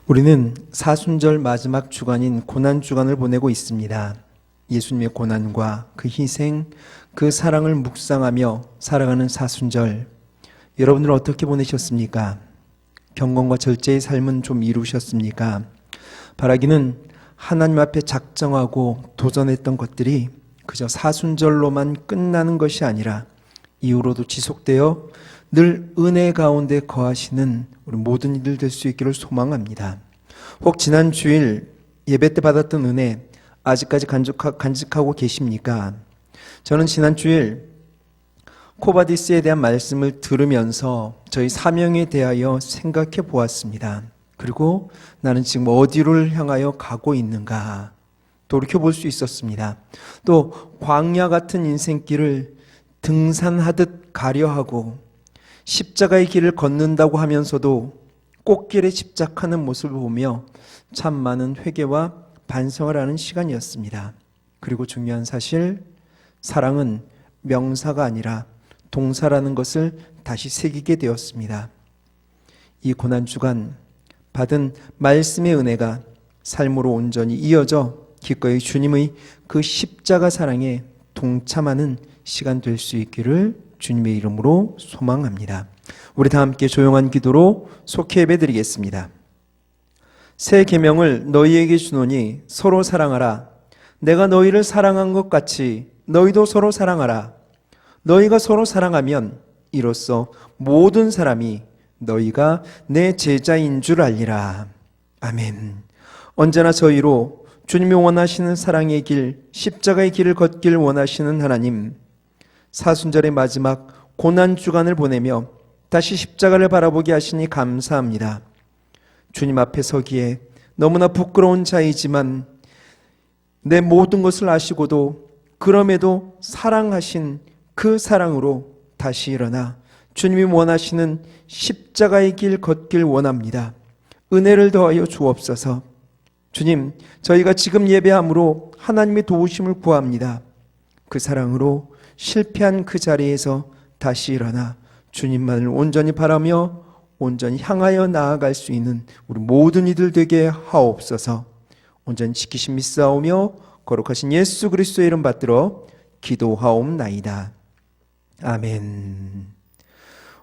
우리는 사순절 마지막 주간인 고난주간을 보내고 있습니다. 예수님의 고난과 그 희생, 그 사랑을 묵상하며 살아가는 사순절, 여러분들은 어떻게 보내셨습니까? 경건과 절제의 삶은 좀 이루셨습니까? 바라기는 하나님 앞에 작정하고 도전했던 것들이 그저 사순절로만 끝나는 것이 아니라 이후로도 지속되어 늘 은혜 가운데 거하시는 우리 모든 이들 될 수 있기를 소망합니다. 혹 지난 주일 예배 때 받았던 은혜 아직까지 간직하고 계십니까? 저는 지난 주일 코바디스에 대한 말씀을 들으면서 저희 사명에 대하여 생각해 보았습니다. 그리고 나는 지금 어디를 향하여 가고 있는가 돌이켜볼 수 있었습니다. 또 광야 같은 인생길을 등산하듯 가려 하고 십자가의 길을 걷는다고 하면서도 꽃길에 집착하는 모습을 보며 참 많은 회개와 반성을 하는 시간이었습니다. 그리고 중요한 사실, 사랑은 명사가 아니라 동사라는 것을 다시 새기게 되었습니다. 이 고난주간 받은 말씀의 은혜가 삶으로 온전히 이어져 기꺼이 주님의 그 십자가 사랑에 동참하는 시간 될 수 있기를 주님의 이름으로 소망합니다. 우리 다 함께 조용한 기도로 속히 예배드리겠습니다. 새 계명을 너희에게 주노니 서로 사랑하라. 내가 너희를 사랑한 것 같이 너희도 서로 사랑하라. 너희가 서로 사랑하면 이로써 모든 사람이 너희가 내 제자인 줄 알리라. 아멘. 언제나 저희로 주님이 원하시는 사랑의 길, 십자가의 길을 걷길 원하시는 하나님, 사순절의 마지막 고난주간을 보내며 다시 십자가를 바라보게 하시니 감사합니다. 주님 앞에 서기에 너무나 부끄러운 자이지만 내 모든 것을 아시고도 그럼에도 사랑하신 그 사랑으로 다시 일어나 주님이 원하시는 십자가의 길 걷길 원합니다. 은혜를 더하여 주옵소서. 주님, 저희가 지금 예배함으로 하나님의 도우심을 구합니다. 그 사랑으로 실패한 그 자리에서 다시 일어나 주님만을 온전히 바라며 온전히 향하여 나아갈 수 있는 우리 모든 이들 되게 하옵소서. 온전히 지키심 믿사오며 거룩하신 예수 그리스도의 이름 받들어 기도하옵나이다. 아멘.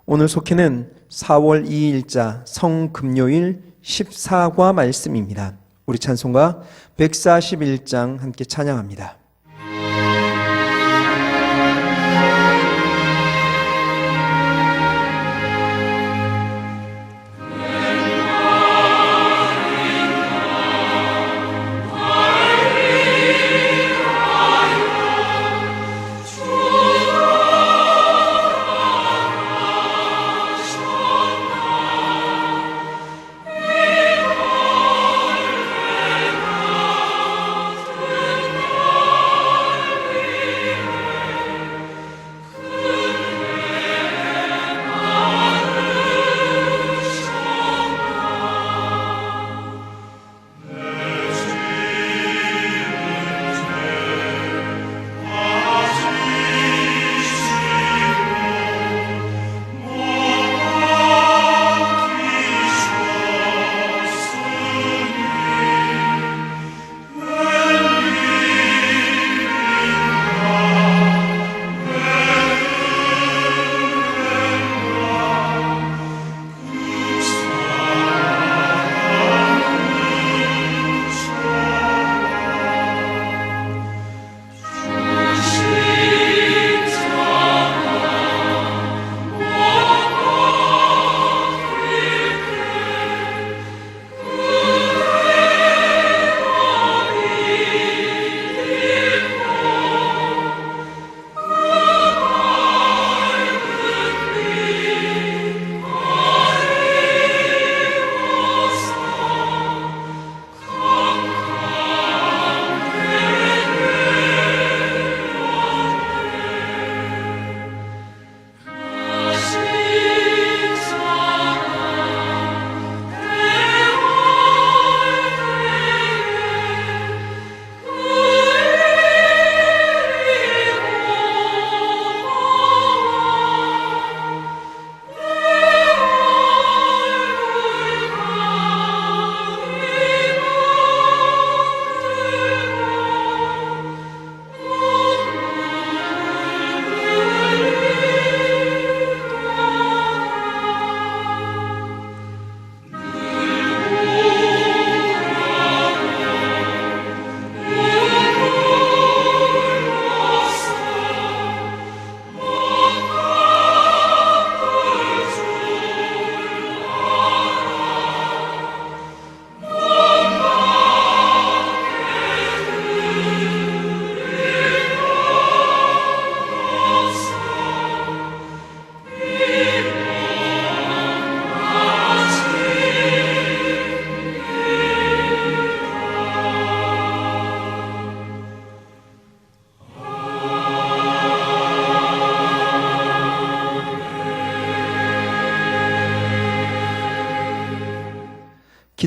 오늘 속해는 4월 2일자 성금요일 14과 말씀입니다. 우리 찬송가 141장 함께 찬양합니다.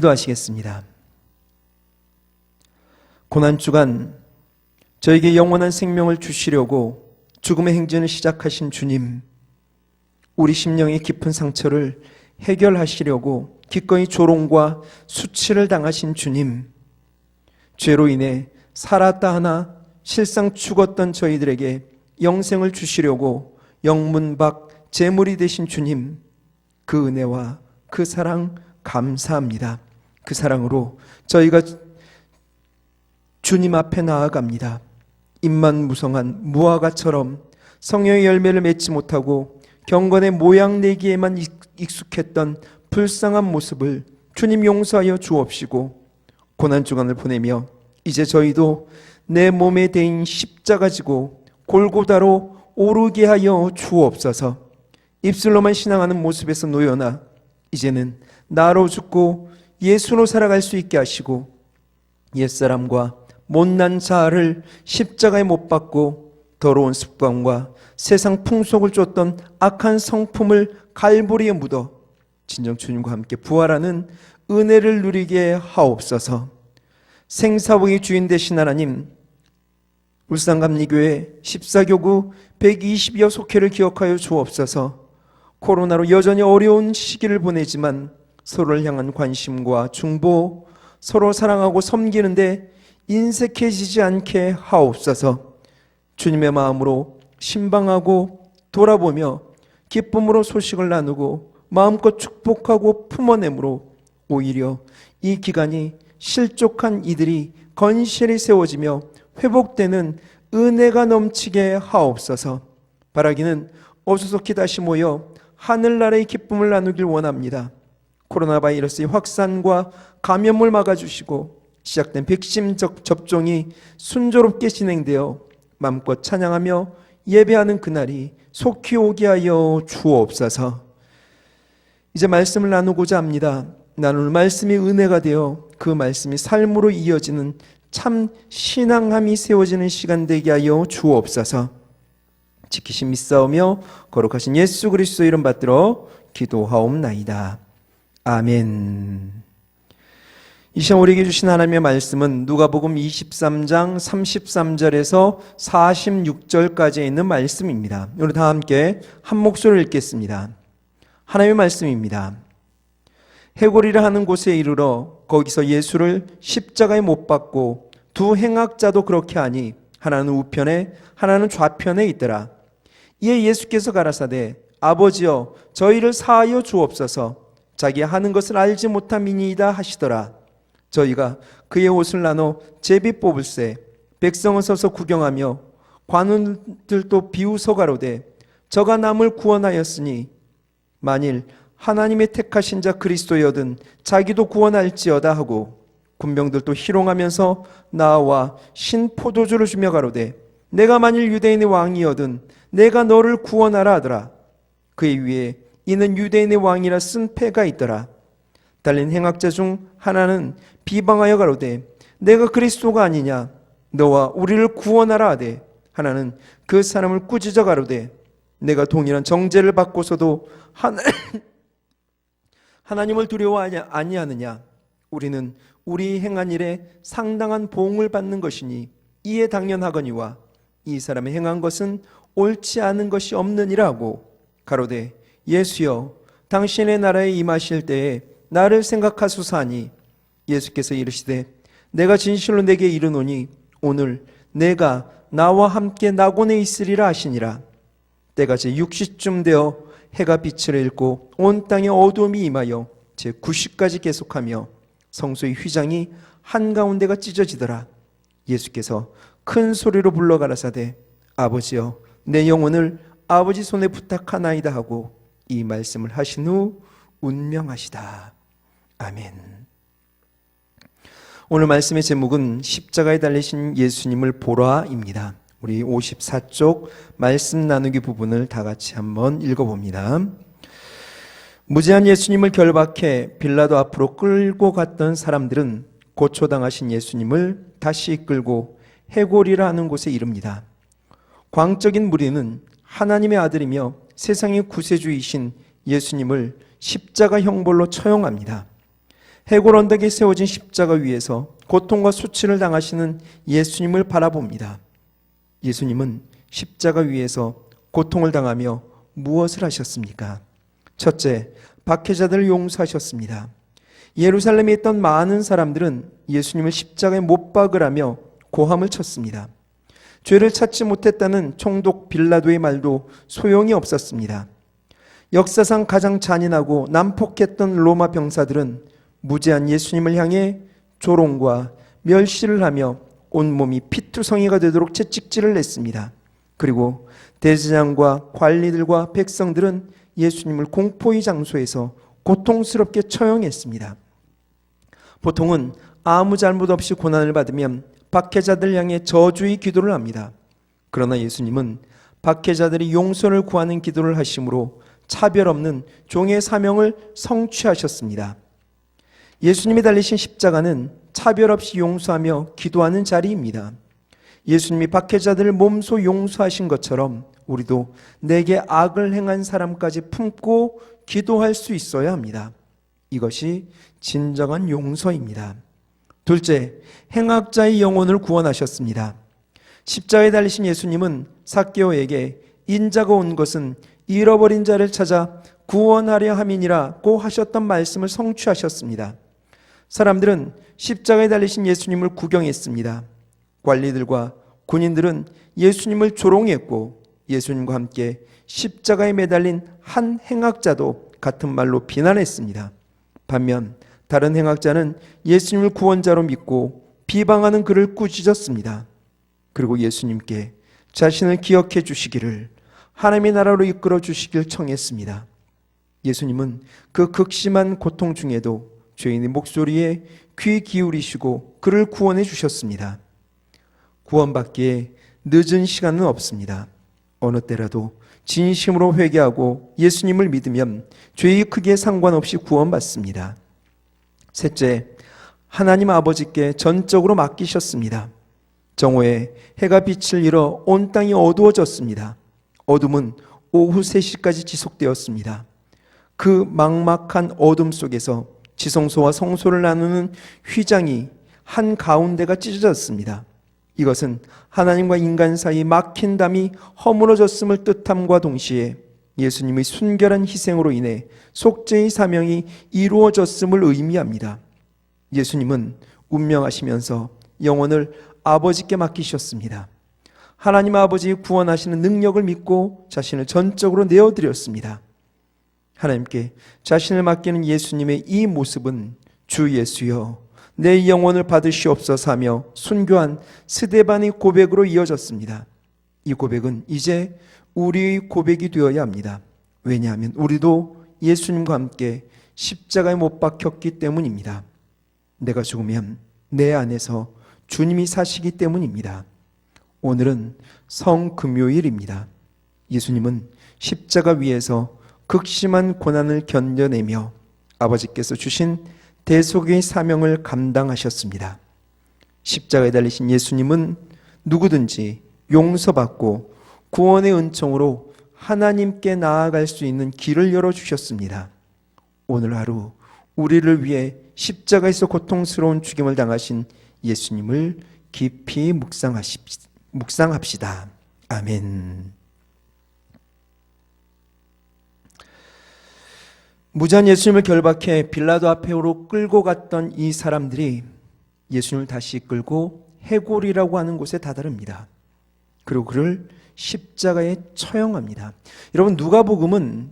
기도하시겠습니다. 고난주간 저에게 영원한 생명을 주시려고 죽음의 행진을 시작하신 주님, 우리 심령의 깊은 상처를 해결하시려고 기꺼이 조롱과 수치를 당하신 주님, 죄로 인해 살았다 하나 실상 죽었던 저희들에게 영생을 주시려고 영문 밖 제물이 되신 주님, 그 은혜와 그 사랑 감사합니다. 그 사랑으로 저희가 주님 앞에 나아갑니다. 입만 무성한 무화과처럼 성령의 열매를 맺지 못하고 경건의 모양 내기에만 익숙했던 불쌍한 모습을 주님 용서하여 주옵시고, 고난주간을 보내며 이제 저희도 내 몸에 대인 십자가 지고 골고다로 오르게 하여 주옵소서. 입술로만 신앙하는 모습에서 놓여나 이제는 나로 죽고 예수로 살아갈 수 있게 하시고, 옛사람과 못난 자아를 십자가에 못 박고 더러운 습관과 세상 풍속을 쫓던 악한 성품을 갈보리에 묻어 진정 주님과 함께 부활하는 은혜를 누리게 하옵소서. 생사복의 주인 되신 하나님, 울산감리교회 14교구 120여 속회를 기억하여 주옵소서. 코로나로 여전히 어려운 시기를 보내지만 서로를 향한 관심과 중보, 서로 사랑하고 섬기는데 인색해지지 않게 하옵소서. 주님의 마음으로 신방하고 돌아보며 기쁨으로 소식을 나누고 마음껏 축복하고 품어내므로 오히려 이 기간이 실족한 이들이 건실히 세워지며 회복되는 은혜가 넘치게 하옵소서. 바라기는 어수선히 다시 모여 하늘나라의 기쁨을 나누길 원합니다. 코로나 바이러스의 확산과 감염을 막아주시고 시작된 백신 접종이 순조롭게 진행되어 마음껏 찬양하며 예배하는 그날이 속히 오게 하여 주옵소서. 이제 말씀을 나누고자 합니다. 나눌 말씀이 은혜가 되어 그 말씀이 삶으로 이어지는 참 신앙함이 세워지는 시간 되게 하여 주옵소서. 지키신 믿사오며 거룩하신 예수 그리스도 이름 받들어 기도하옵나이다. 아멘. 이 시간 우리에게 주신 하나님의 말씀은 누가복음 23장 33절에서 46절까지 있는 말씀입니다. 우리 다 함께 한 목소리를 읽겠습니다. 하나님의 말씀입니다. 해골이라 하는 곳에 이르러 거기서 예수를 십자가에 못 박고 두 행악자도 그렇게 하니 하나는 우편에 하나는 좌편에 있더라. 이에 예수께서 가라사대 아버지여 저희를 사하여 주옵소서. 자기 하는 것을 알지 못함이니이다 하시더라. 저희가 그의 옷을 나눠 제비 뽑을새 백성은 서서 구경하며 관원들도 비웃어 가로되 저가 남을 구원하였으니 만일 하나님의 택하신 자 그리스도여든 자기도 구원할지어다 하고 군병들도 희롱하면서 나와 신포도주를 주며 가로되 내가 만일 유대인의 왕이여든 내가 너를 구원하라 하더라. 그의 위에 이는 유대인의 왕이라 쓴 패가 있더라. 달린 행악자 중 하나는 비방하여 가로되 내가 그리스도가 아니냐 너와 우리를 구원하라 하되 하나는 그 사람을 꾸짖어 가로되 내가 동일한 정죄를 받고서도 하나님을 두려워 아니하느냐 우리는 우리 행한 일에 상당한 보응을 받는 것이니 이에 당연하거니와 이 사람이 행한 것은 옳지 않은 것이 없느니라 하고 가로되 예수여 당신의 나라에 임하실 때에 나를 생각하소서 하니 예수께서 이르시되 내가 진실로 내게 이르노니 오늘 내가 나와 함께 낙원에 있으리라 하시니라. 때가 제 6시쯤 되어 해가 빛을 잃고 온 땅에 어두움이 임하여 제 9시까지 계속하며 성소의 휘장이 한가운데가 찢어지더라. 예수께서 큰 소리로 불러 가라사대 아버지여 내 영혼을 아버지 손에 부탁하나이다 하고 이 말씀을 하신 후 운명하시다. 아멘. 오늘 말씀의 제목은 십자가에 달리신 예수님을 보라입니다. 우리 54쪽 말씀 나누기 부분을 다 같이 한번 읽어봅니다. 무죄한 예수님을 결박해 빌라도 앞으로 끌고 갔던 사람들은 고초당하신 예수님을 다시 이끌고 해골이라 하는 곳에 이릅니다. 광적인 무리는 하나님의 아들이며 세상의 구세주이신 예수님을 십자가 형벌로 처형합니다. 해골 언덕에 세워진 십자가 위에서 고통과 수치를 당하시는 예수님을 바라봅니다. 예수님은 십자가 위에서 고통을 당하며 무엇을 하셨습니까? 첫째, 박해자들을 용서하셨습니다. 예루살렘에 있던 많은 사람들은 예수님을 십자가에 못 박으라며 고함을 쳤습니다. 죄를 찾지 못했다는 총독 빌라도의 말도 소용이 없었습니다. 역사상 가장 잔인하고 난폭했던 로마 병사들은 무죄한 예수님을 향해 조롱과 멸시를 하며 온몸이 피투성이가 되도록 채찍질을 냈습니다. 그리고 대제사장과 관리들과 백성들은 예수님을 공포의 장소에서 고통스럽게 처형했습니다. 보통은 아무 잘못 없이 고난을 받으면 박해자들 향해 저주의 기도를 합니다. 그러나 예수님은 박해자들이 용서를 구하는 기도를 하심으로 차별 없는 종의 사명을 성취하셨습니다. 예수님이 달리신 십자가는 차별 없이 용서하며 기도하는 자리입니다. 예수님이 박해자들을 몸소 용서하신 것처럼 우리도 내게 악을 행한 사람까지 품고 기도할 수 있어야 합니다. 이것이 진정한 용서입니다. 둘째, 행악자의 영혼을 구원하셨습니다. 십자가에 달리신 예수님은 삭개오에게 인자가 온 것은 잃어버린 자를 찾아 구원하려 함이니라고 하셨던 말씀을 성취하셨습니다. 사람들은 십자가에 달리신 예수님을 구경했습니다. 관리들과 군인들은 예수님을 조롱했고 예수님과 함께 십자가에 매달린 한 행악자도 같은 말로 비난했습니다. 반면 다른 행악자는 예수님을 구원자로 믿고 비방하는 그를 꾸짖었습니다. 그리고 예수님께 자신을 기억해 주시기를, 하나님의 나라로 이끌어 주시길 청했습니다. 예수님은 그 극심한 고통 중에도 죄인의 목소리에 귀 기울이시고 그를 구원해 주셨습니다. 구원받기에 늦은 시간은 없습니다. 어느 때라도 진심으로 회개하고 예수님을 믿으면 죄의 크기에 상관없이 구원받습니다. 셋째, 하나님 아버지께 전적으로 맡기셨습니다. 정오에 해가 빛을 잃어 온 땅이 어두워졌습니다. 어둠은 오후 3시까지 지속되었습니다. 그 막막한 어둠 속에서 지성소와 성소를 나누는 휘장이 한 가운데가 찢어졌습니다. 이것은 하나님과 인간 사이 막힌 담이 허물어졌음을 뜻함과 동시에 예수님의 순결한 희생으로 인해 속죄의 사명이 이루어졌음을 의미합니다. 예수님은 운명하시면서 영혼을 아버지께 맡기셨습니다. 하나님 아버지의 구원하시는 능력을 믿고 자신을 전적으로 내어드렸습니다. 하나님께 자신을 맡기는 예수님의 이 모습은 주 예수여 내 영혼을 받으시옵소서 하며 순교한 스데반의 고백으로 이어졌습니다. 이 고백은 이제 우리의 고백이 되어야 합니다. 왜냐하면 우리도 예수님과 함께 십자가에 못 박혔기 때문입니다. 내가 죽으면 내 안에서 주님이 사시기 때문입니다. 오늘은 성금요일입니다. 예수님은 십자가 위에서 극심한 고난을 견뎌내며 아버지께서 주신 대속의 사명을 감당하셨습니다. 십자가에 달리신 예수님은 누구든지 용서받고 구원의 은총으로 하나님께 나아갈 수 있는 길을 열어주셨습니다. 오늘 하루 우리를 위해 십자가에서 고통스러운 죽임을 당하신 예수님을 깊이 묵상합시다. 아멘. 무지한 예수님을 결박해 빌라도 앞으로 끌고 갔던 이 사람들이 예수님을 다시 끌고 해골이라고 하는 곳에 다다릅니다. 그리고 그를 십자가에 처형합니다. 여러분, 누가복음은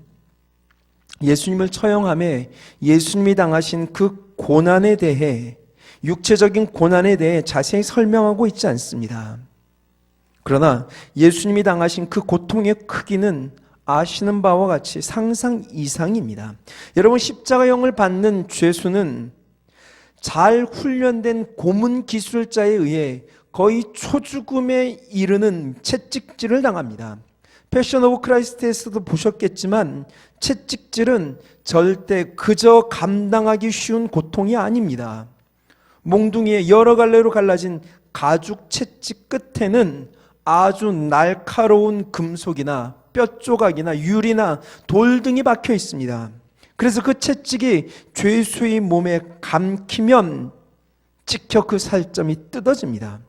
예수님을 처형함에 예수님이 당하신 그 고난에 대해, 육체적인 고난에 대해 자세히 설명하고 있지 않습니다. 그러나 예수님이 당하신 그 고통의 크기는 아시는 바와 같이 상상 이상입니다. 여러분, 십자가형을 받는 죄수는 잘 훈련된 고문 기술자에 의해 거의 초죽음에 이르는 채찍질을 당합니다. 패션 오브 크라이스트에서도 보셨겠지만 채찍질은 절대 그저 감당하기 쉬운 고통이 아닙니다. 몽둥이에 여러 갈래로 갈라진 가죽 채찍 끝에는 아주 날카로운 금속이나 뼈 조각이나 유리나 돌 등이 박혀 있습니다. 그래서 그 채찍이 죄수의 몸에 감기면 찍혀 그 살점이 뜯어집니다.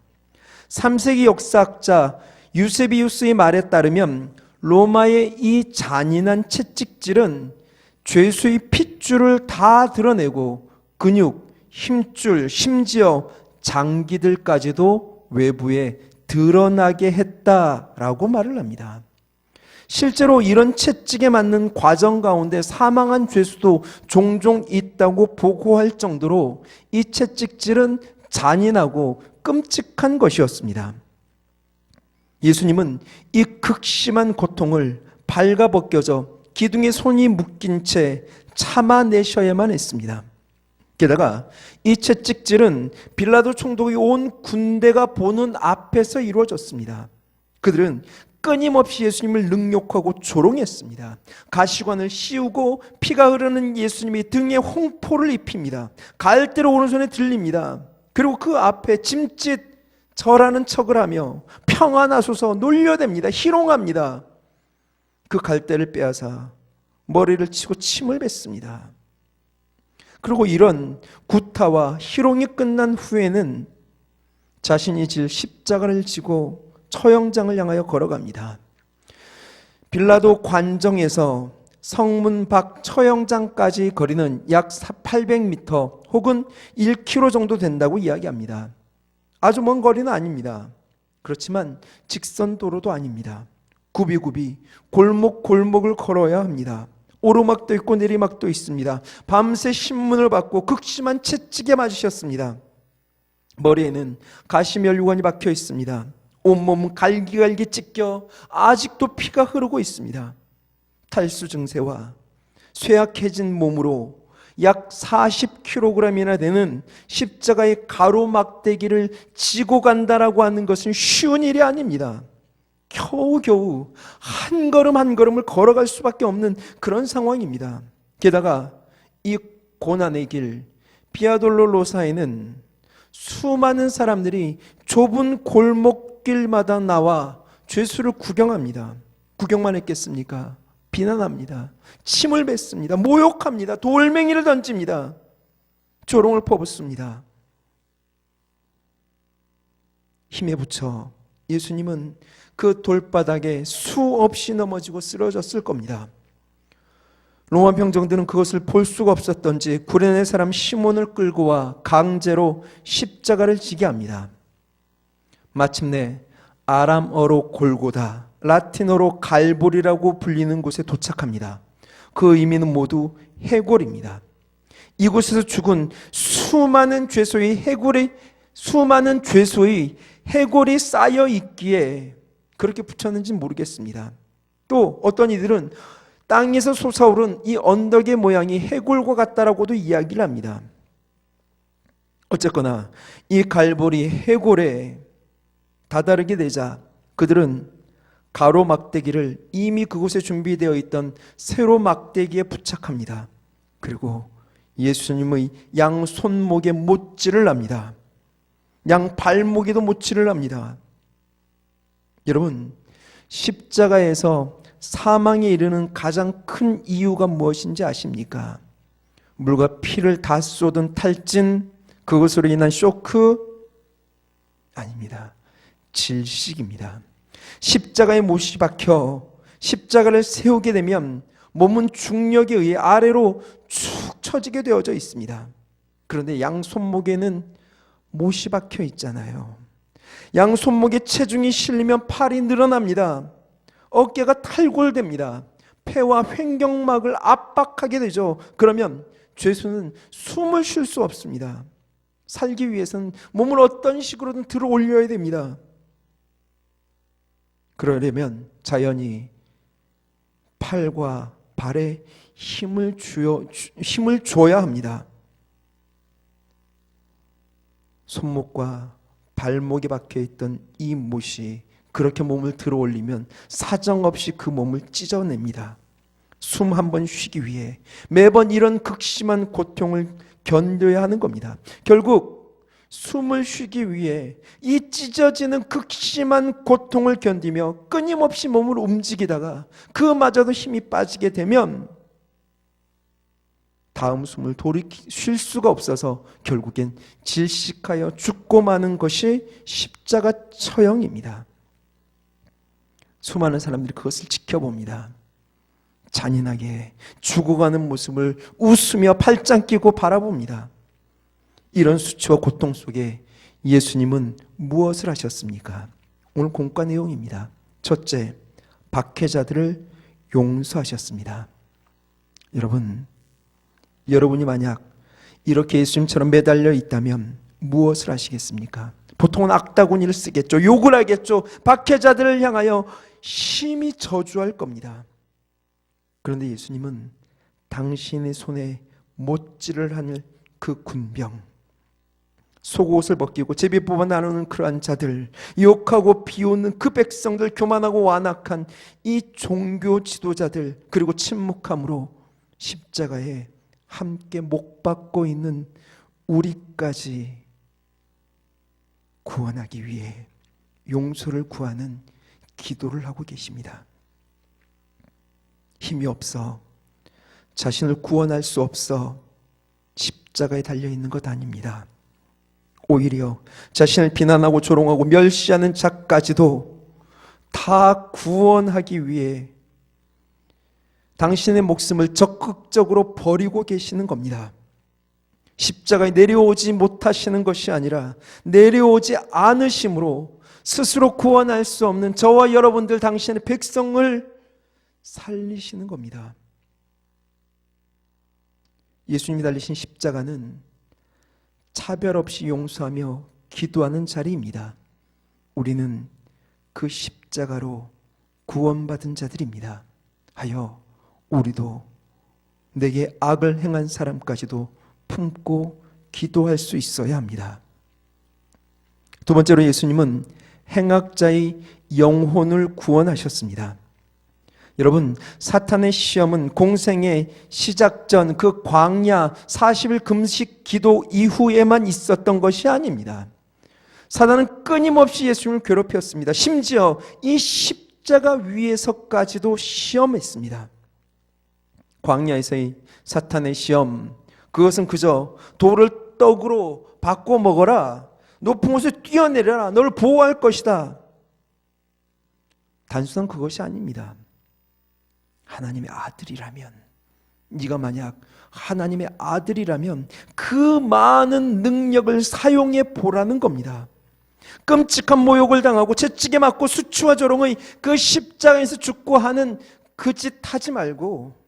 3세기 역사학자 유세비우스의 말에 따르면 로마의 이 잔인한 채찍질은 죄수의 핏줄을 다 드러내고 근육, 힘줄, 심지어 장기들까지도 외부에 드러나게 했다라고 말을 합니다. 실제로 이런 채찍에 맞는 과정 가운데 사망한 죄수도 종종 있다고 보고할 정도로 이 채찍질은 잔인하고 끔찍한 것이었습니다. 예수님은 이 극심한 고통을 발가벗겨져 기둥에 손이 묶인 채 참아내셔야만 했습니다. 게다가 이 채찍질은 빌라도 총독이 온 군대가 보는 앞에서 이루어졌습니다. 그들은 끊임없이 예수님을 능욕하고 조롱했습니다. 가시관을 씌우고 피가 흐르는 예수님의 등에 홍포를 입힙니다. 갈대로 오른손에 들립니다. 그리고 그 앞에 짐짓 절하는 척을 하며 평안하소서 놀려댑니다. 희롱합니다. 그 갈대를 빼앗아 머리를 치고 침을 뱉습니다. 그리고 이런 구타와 희롱이 끝난 후에는 자신이 질 십자가를 지고 처형장을 향하여 걸어갑니다. 빌라도 관정에서 성문 밖 처형장까지 거리는 약 800m 혹은 1km 정도 된다고 이야기합니다. 아주 먼 거리는 아닙니다. 그렇지만 직선 도로도 아닙니다. 굽이굽이 골목골목을 걸어야 합니다. 오르막도 있고 내리막도 있습니다. 밤새 신문을 받고 극심한 채찍에 맞으셨습니다. 머리에는 가시면류관이 박혀 있습니다. 온몸 갈기갈기 찢겨 아직도 피가 흐르고 있습니다. 탈수 증세와 쇠약해진 몸으로 약 40kg이나 되는 십자가의 가로막대기를 지고 간다라고 하는 것은 쉬운 일이 아닙니다. 겨우겨우 한 걸음 한 걸음을 걸어갈 수밖에 없는 그런 상황입니다. 게다가 이 고난의 길 비아돌로로사에는 수많은 사람들이 좁은 골목길마다 나와 죄수를 구경합니다. 구경만 했겠습니까? 비난합니다. 침을 뱉습니다. 모욕합니다. 돌멩이를 던집니다. 조롱을 퍼붓습니다. 힘에 부쳐 예수님은 그 돌바닥에 수없이 넘어지고 쓰러졌을 겁니다. 로마 병정들은 그것을 볼 수가 없었던지 구레네 사람 시몬을 끌고 와 강제로 십자가를 지게 합니다. 마침내 아람어로 골고다, 라틴어로 갈보리라고 불리는 곳에 도착합니다. 그 의미는 모두 해골입니다. 이곳에서 죽은 수많은 죄수의 해골이 쌓여 있기에 그렇게 붙였는지 모르겠습니다. 또 어떤 이들은 땅에서 솟아오른 이 언덕의 모양이 해골과 같다라고도 이야기를 합니다. 어쨌거나 이 갈보리 해골에 다다르게 되자 그들은 가로 막대기를 이미 그곳에 준비되어 있던 세로 막대기에 부착합니다. 그리고 예수님의 양 손목에 못질을 합니다. 양 발목에도 못질을 합니다. 여러분, 십자가에서 사망에 이르는 가장 큰 이유가 무엇인지 아십니까? 물과 피를 다 쏟은 탈진, 그것으로 인한 쇼크? 아닙니다. 질식입니다. 십자가에 못이 박혀 십자가를 세우게 되면 몸은 중력에 의해 아래로 축 처지게 되어져 있습니다. 그런데 양 손목에는 못이 박혀 있잖아요. 양 손목에 체중이 실리면 팔이 늘어납니다. 어깨가 탈골됩니다. 폐와 횡격막을 압박하게 되죠. 그러면 죄수는 숨을 쉴 수 없습니다. 살기 위해서는 몸을 어떤 식으로든 들어 올려야 됩니다. 그러려면 자연히 팔과 발에 힘을 줘야 합니다. 손목과 발목에 박혀있던 이 못이 그렇게 몸을 들어 올리면 사정없이 그 몸을 찢어냅니다. 숨 한 번 쉬기 위해 매번 이런 극심한 고통을 견뎌야 하는 겁니다. 결국 숨을 쉬기 위해 이 찢어지는 극심한 고통을 견디며 끊임없이 몸을 움직이다가 그마저도 힘이 빠지게 되면 다음 숨을 쉴 수가 없어서 결국엔 질식하여 죽고 마는 것이 십자가 처형입니다. 수많은 사람들이 그것을 지켜봅니다. 잔인하게 죽어가는 모습을 웃으며 팔짱 끼고 바라봅니다. 이런 수치와 고통 속에 예수님은 무엇을 하셨습니까? 오늘 공과 내용입니다. 첫째, 박해자들을 용서하셨습니다. 여러분이 만약 이렇게 예수님처럼 매달려 있다면 무엇을 하시겠습니까? 보통은 악다구니를 쓰겠죠. 욕을 하겠죠. 박해자들을 향하여 심히 저주할 겁니다. 그런데 예수님은 당신의 손에 못질을 하는 그 군병, 속옷을 벗기고 제비 뽑아 나누는 그러한 자들, 욕하고 비웃는 그 백성들, 교만하고 완악한 이 종교 지도자들, 그리고 침묵함으로 십자가에 함께 못 박고 있는 우리까지 구원하기 위해 용서를 구하는 기도를 하고 계십니다. 힘이 없어, 자신을 구원할 수 없어 십자가에 달려있는 것 아닙니다. 오히려 자신을 비난하고 조롱하고 멸시하는 자까지도 다 구원하기 위해 당신의 목숨을 적극적으로 버리고 계시는 겁니다. 십자가에 내려오지 못하시는 것이 아니라 내려오지 않으심으로 스스로 구원할 수 없는 저와 여러분들, 당신의 백성을 살리시는 겁니다. 예수님이 달리신 십자가는 차별 없이 용서하며 기도하는 자리입니다. 우리는 그 십자가로 구원받은 자들입니다. 하여 우리도 내게 악을 행한 사람까지도 품고 기도할 수 있어야 합니다. 두 번째로 예수님은 행악자의 영혼을 구원하셨습니다. 여러분, 사탄의 시험은 공생의 시작 전 그 광야 40일 금식 기도 이후에만 있었던 것이 아닙니다. 사탄은 끊임없이 예수님을 괴롭혔습니다. 심지어 이 십자가 위에서까지도 시험했습니다. 광야에서의 사탄의 시험, 그것은 그저 돌을 떡으로 바꿔 먹어라, 높은 곳에 뛰어내려라, 너를 보호할 것이다, 단순한 그것이 아닙니다. 하나님의 아들이라면, 네가 만약 하나님의 아들이라면 그 많은 능력을 사용해 보라는 겁니다. 끔찍한 모욕을 당하고 채찍에 맞고 수치와 조롱의 그 십자가에서 죽고 하는 그 짓 하지 말고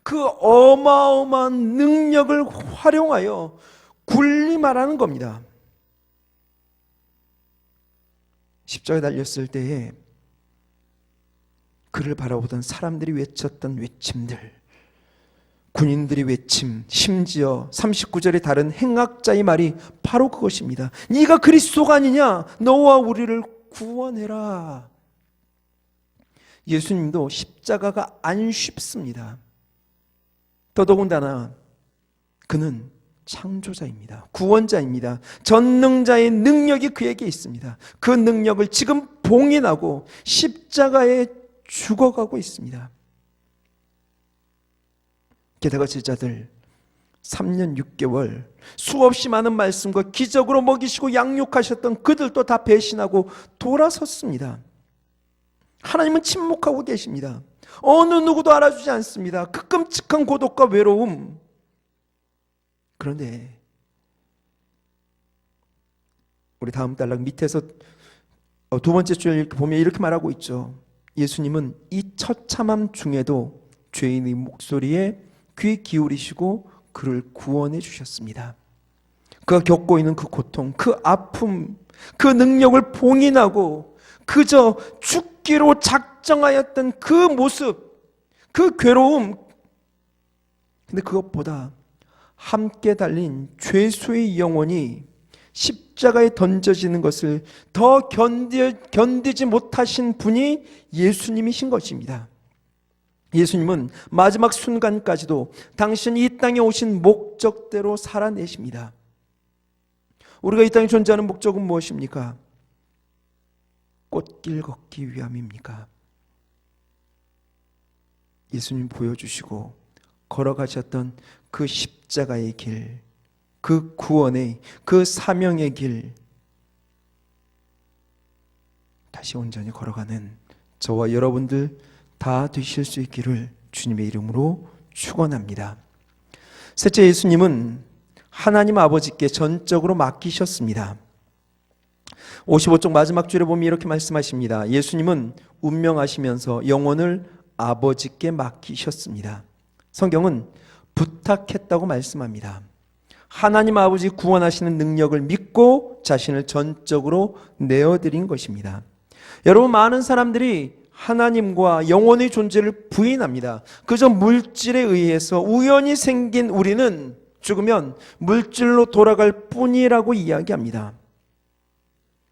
그 어마어마한 능력을 활용하여 군림하라는 겁니다. 십자가에 달렸을 때에 그를 바라보던 사람들이 외쳤던 외침들, 군인들이 외침, 심지어 39절에 다른 행악자의 말이 바로 그것입니다. 네가 그리스도가 아니냐? 너와 우리를 구원해라. 예수님도 십자가가 안 쉽습니다. 더더군다나 그는 창조자입니다. 구원자입니다. 전능자의 능력이 그에게 있습니다. 그 능력을 지금 봉인하고 십자가에 죽어가고 있습니다. 게다가 제자들 3년 6개월 수없이 많은 말씀과 기적으로 먹이시고 양육하셨던 그들도 다 배신하고 돌아섰습니다. 하나님은 침묵하고 계십니다. 어느 누구도 알아주지 않습니다. 그 끔찍한 고독과 외로움. 그런데 우리 다음 단락 밑에서 두 번째 줄 보면 이렇게 말하고 있죠. 예수님은 이 처참함 중에도 죄인의 목소리에 귀 기울이시고 그를 구원해 주셨습니다. 그가 겪고 있는 그 고통, 그 아픔, 그 능력을 봉인하고 그저 죽기로 작정하였던 그 모습, 그 괴로움, 근데 그것보다 함께 달린 죄수의 영혼이 십자가에 던져지는 것을 더 견디지 못하신 분이 예수님이신 것입니다. 예수님은 마지막 순간까지도 당신이 이 땅에 오신 목적대로 살아내십니다. 우리가 이 땅에 존재하는 목적은 무엇입니까? 꽃길 걷기 위함입니까? 예수님 보여주시고 걸어가셨던 그 십자가의 길, 그 구원의, 그 사명의 길, 다시 온전히 걸어가는 저와 여러분들 다 되실 수 있기를 주님의 이름으로 축원합니다. 셋째, 예수님은 하나님 아버지께 전적으로 맡기셨습니다. 55쪽 마지막 줄에 보면 이렇게 말씀하십니다. 예수님은 운명하시면서 영혼을 아버지께 맡기셨습니다. 성경은 부탁했다고 말씀합니다. 하나님 아버지 구원하시는 능력을 믿고 자신을 전적으로 내어드린 것입니다. 여러분, 많은 사람들이 하나님과 영혼의 존재를 부인합니다. 그저 물질에 의해서 우연히 생긴 우리는 죽으면 물질로 돌아갈 뿐이라고 이야기합니다.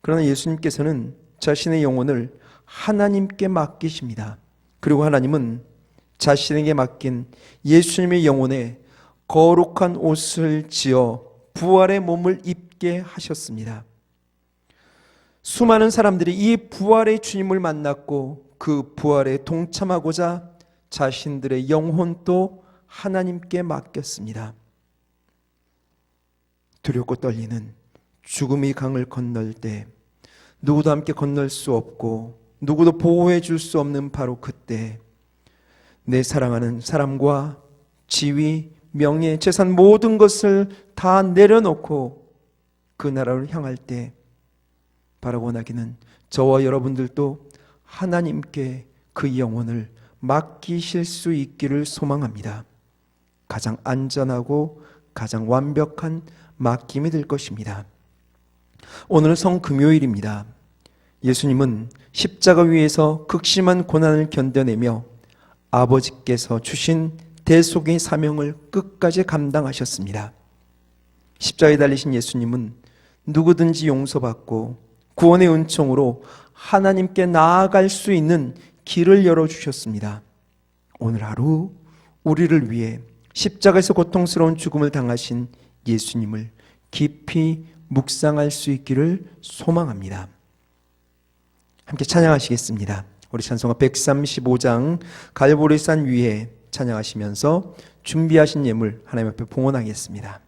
그러나 예수님께서는 자신의 영혼을 하나님께 맡기십니다. 그리고 하나님은 자신에게 맡긴 예수님의 영혼에 거룩한 옷을 지어 부활의 몸을 입게 하셨습니다. 수많은 사람들이 이 부활의 주님을 만났고 그 부활에 동참하고자 자신들의 영혼도 하나님께 맡겼습니다. 두렵고 떨리는 죽음의 강을 건널 때 누구도 함께 건널 수 없고 누구도 보호해 줄 수 없는 바로 그때 내 사랑하는 사람과 지위, 명예, 재산 모든 것을 다 내려놓고 그 나라를 향할 때 바라고 원하기는 저와 여러분들도 하나님께 그 영혼을 맡기실 수 있기를 소망합니다. 가장 안전하고 가장 완벽한 맡김이 될 것입니다. 오늘은 성금요일입니다. 예수님은 십자가 위에서 극심한 고난을 견뎌내며 아버지께서 주신 대속의 사명을 끝까지 감당하셨습니다. 십자가에 달리신 예수님은 누구든지 용서받고 구원의 은총으로 하나님께 나아갈 수 있는 길을 열어주셨습니다. 오늘 하루 우리를 위해 십자가에서 고통스러운 죽음을 당하신 예수님을 깊이 묵상할 수 있기를 소망합니다. 함께 찬양하시겠습니다. 우리 찬송가 135장 갈보리산 위에 찬양하시면서 준비하신 예물 하나님 앞에 봉헌하겠습니다.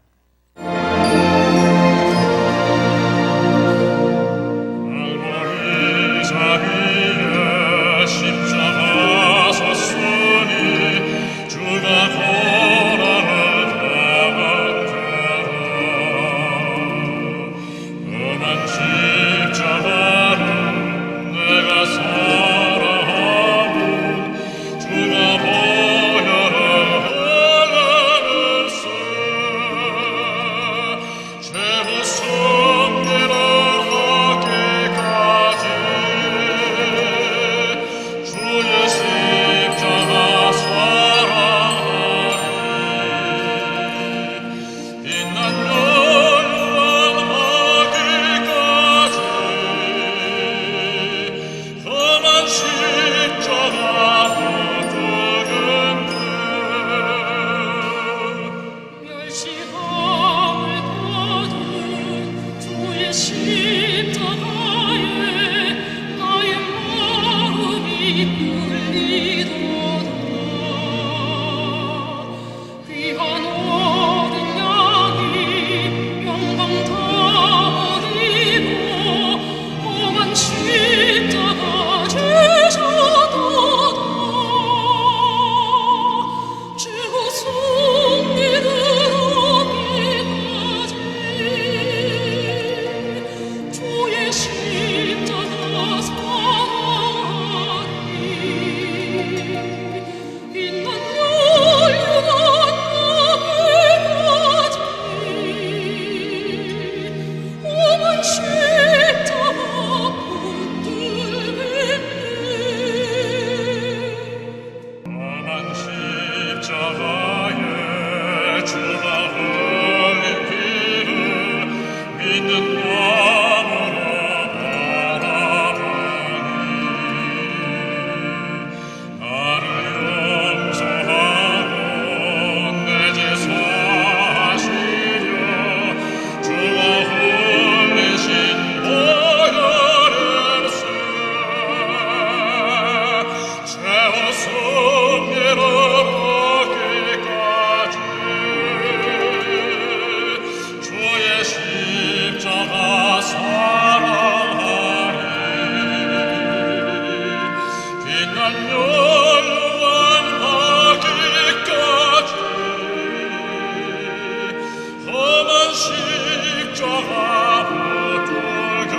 십자가 붙들겠네.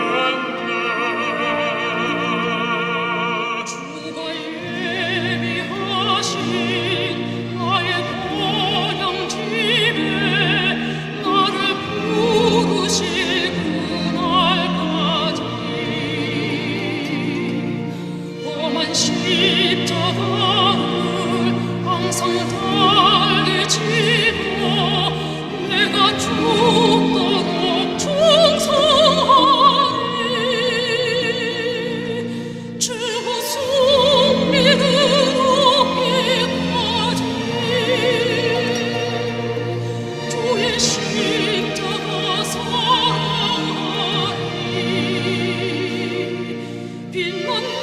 주가 예비하신 나의 본향집에 나를 부르실 그날까지 험한 십자가를 항상 달리지고 내가 죽도록 충성하리. 주고 승리를 얻기까지 주의 십자가 사랑하리. 빛난 날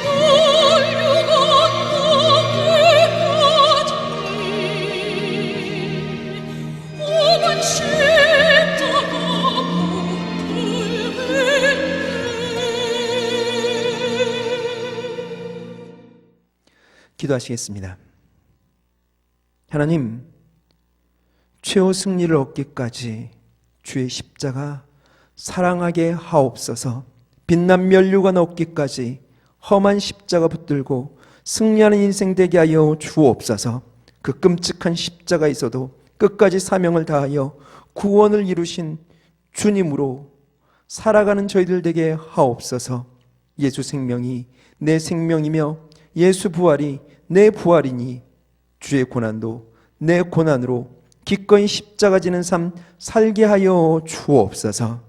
육안 먹기까지 험한 십자가 기도하시겠습니다. 하나님, 최후 승리를 얻기까지 주의 십자가 사랑하게 하옵소서. 빛난 면류관 얻기까지 험한 십자가 붙들고 승리하는 인생 되게 하여 주옵소서. 그 끔찍한 십자가 있어도 끝까지 사명을 다하여 구원을 이루신 주님으로 살아가는 저희들 되게 하옵소서. 예수 생명이 내 생명이며 예수 부활이 내 부활이니 주의 고난도 내 고난으로 기꺼이 십자가 지는 삶 살게 하여 주옵소서.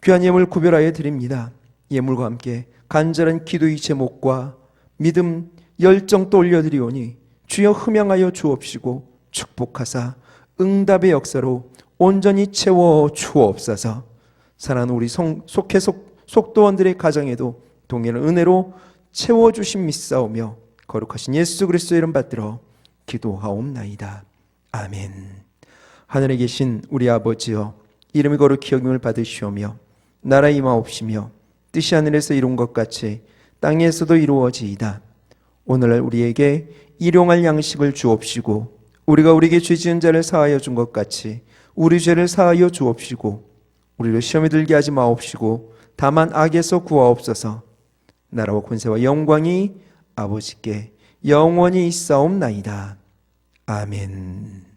귀한 예물 구별하여 드립니다. 예물과 함께 간절한 기도의 제목과 믿음 열정도 올려드리오니 주여 흠양하여 주옵시고 축복하사 응답의 역사로 온전히 채워 주옵소서. 사랑하는 우리 속도원들의 가정에도 동일한 은혜로 채워주심 믿사오며 거룩하신 예수 그리스도의 이름 받들어 기도하옵나이다. 아멘. 하늘에 계신 우리 아버지여, 이름이 거룩히 여김을 받으시오며 나라 임하옵시며 뜻이 하늘에서 이룬 것 같이 땅에서도 이루어지이다. 오늘날 우리에게 일용할 양식을 주옵시고 우리가 우리에게 죄 지은 자를 사하여 준 것 같이 우리 죄를 사하여 주옵시고 우리를 시험에 들게 하지 마옵시고 다만 악에서 구하옵소서. 나라와 권세와 영광이 아버지께 영원히 있사옵나이다. 아멘.